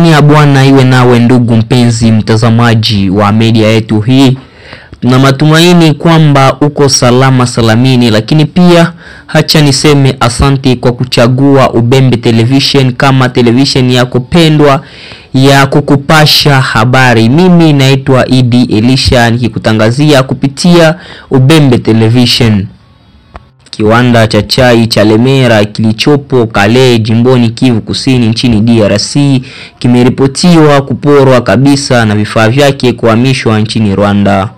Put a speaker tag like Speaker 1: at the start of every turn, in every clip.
Speaker 1: Amani ya Bwana iwe nawe ndugu mpenzi mtazamaji wa media yetu hii. Tuna matumaini kwamba uko salama salamini, lakini pia hacha niseme asante kwa kuchagua Ubembe Television kama television yako pendwa ya kukupasha habari. Mimi naitwa Idi Elisha nikikutangazia kupitia Ubembe Television. Kiwanda cha chai cha Lemera kilichopo Kale jimboni Kivu Kusini nchini DRC kimeripotiwa kuporwa kabisa na vifaa vyake kuhamishwa nchini Rwanda.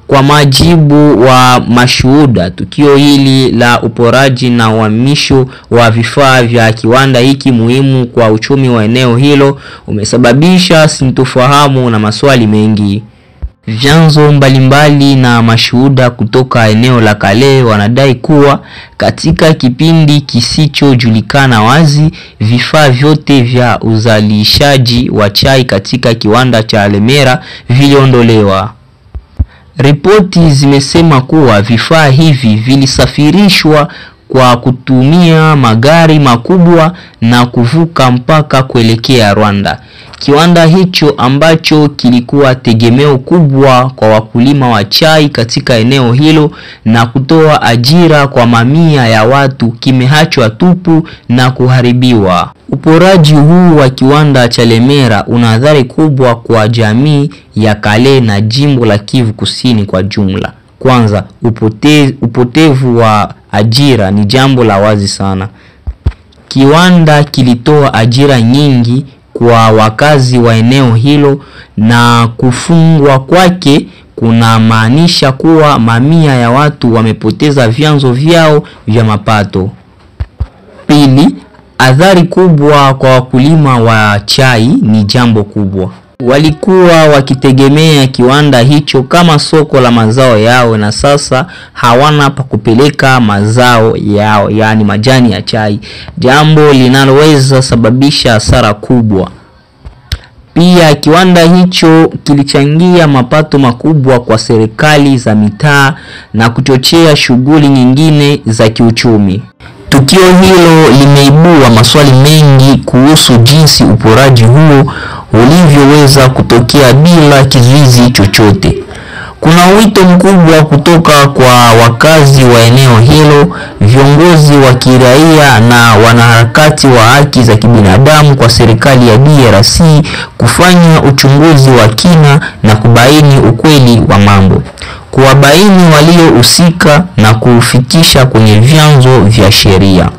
Speaker 1: Kwa majibu wa mashuhuda, tukio hili la uporaji na uhamisho wa vifaa vya kiwanda hiki muhimu kwa uchumi wa eneo hilo umesababisha sintofahamu na maswali mengi. Vyanzo mbalimbali na mashuhuda kutoka eneo la Kale wanadai kuwa katika kipindi kisichojulikana wazi vifaa vyote vya uzalishaji wa chai katika kiwanda cha Lemera viliondolewa. Ripoti zimesema kuwa vifaa hivi vilisafirishwa kwa kutumia magari makubwa na kuvuka mpaka kuelekea Rwanda. Kiwanda hicho ambacho kilikuwa tegemeo kubwa kwa wakulima wa chai katika eneo hilo na kutoa ajira kwa mamia ya watu kimeachwa tupu na kuharibiwa. Uporaji huu wa kiwanda cha Lemera una athari kubwa kwa jamii ya Kale na jimbo la Kivu Kusini kwa jumla. Kwanza, upotevu wa ajira ni jambo la wazi sana. Kiwanda kilitoa ajira nyingi kwa wakazi wa eneo hilo na kufungwa kwake kuna maanisha kuwa mamia ya watu wamepoteza vyanzo vyao vya mapato. Pili, athari kubwa kwa wakulima wa chai ni jambo kubwa. Walikuwa wakitegemea kiwanda hicho kama soko la mazao yao na sasa hawana pa kupeleka mazao yao, yani majani ya chai, jambo linaloweza sababisha hasara kubwa. Pia kiwanda hicho kilichangia mapato makubwa kwa serikali za mitaa na kuchochea shughuli nyingine za kiuchumi. Tukio hilo limeibua maswali mengi kuhusu jinsi uporaji huo ulivyoweza kutokea bila kizuizi chochote. Kuna wito mkubwa kutoka kwa wakazi wa eneo hilo, viongozi wa kiraia na wanaharakati wa haki za kibinadamu kwa serikali ya DRC kufanya uchunguzi wa kina na kubaini ukweli wa mambo, kuwabaini waliohusika na kufikisha kwenye vyanzo vya sheria.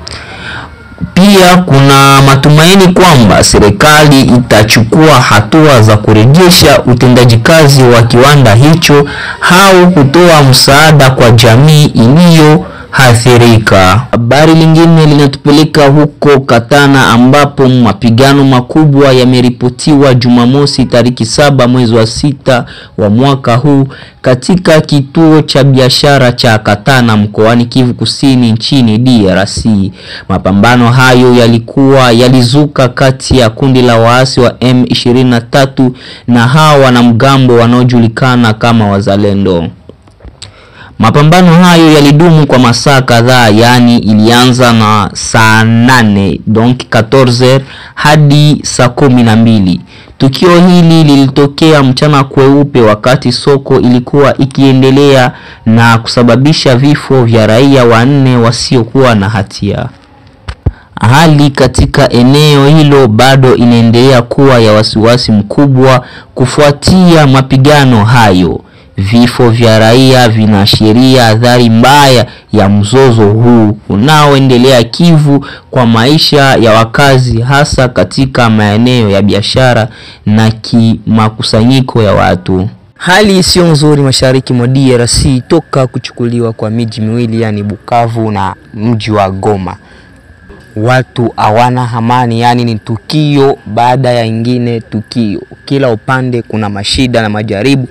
Speaker 1: Pia kuna matumaini kwamba serikali itachukua hatua za kurejesha utendaji kazi wa kiwanda hicho au kutoa msaada kwa jamii iliyoathirika. Habari lingine linatupeleka huko Katana ambapo mapigano makubwa yameripotiwa Jumamosi tariki 7 mwezi wa 6 wa mwaka huu katika kituo cha biashara cha Katana mkoani Kivu Kusini nchini DRC. Mapambano hayo yalizuka kati ya kundi la waasi wa M23 na hawa wanamgambo wanaojulikana kama Wazalendo. Mapambano hayo yalidumu kwa masaa kadhaa, yani ilianza na saa 8 donc 14 hadi saa 12. Tukio hili lilitokea mchana kweupe wakati soko ilikuwa ikiendelea na kusababisha vifo vya raia 4 wasiokuwa na hatia. Hali katika eneo hilo bado inaendelea kuwa ya wasiwasi mkubwa kufuatia mapigano hayo. Vifo vya raia vinaashiria athari mbaya ya mzozo huu unaoendelea Kivu kwa maisha ya wakazi, hasa katika maeneo ya biashara na makusanyiko ya watu. Hali sio nzuri mashariki mwa DRC toka kuchukuliwa kwa miji miwili, yani Bukavu na mji wa Goma. Watu hawana amani, yani ni tukio baada ya ingine tukio. Kila upande kuna mashida na majaribu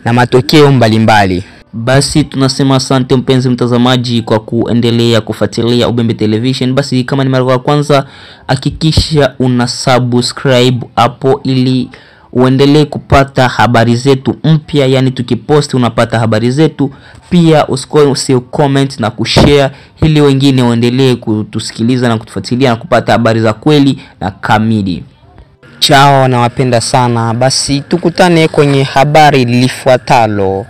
Speaker 1: na matokeo mbalimbali. Basi tunasema asante mpenzi mtazamaji kwa kuendelea kufuatilia Ubembe Television. Basi kama ni mara ya kwanza hakikisha una subscribe hapo ili uendelee kupata habari zetu mpya, yani tukiposti unapata habari zetu. Pia usikose comment na kushare ili wengine waendelee kutusikiliza na kutufuatilia na kupata habari za kweli na kamili.
Speaker 2: Chao, nawapenda sana. Basi tukutane kwenye habari lifuatalo.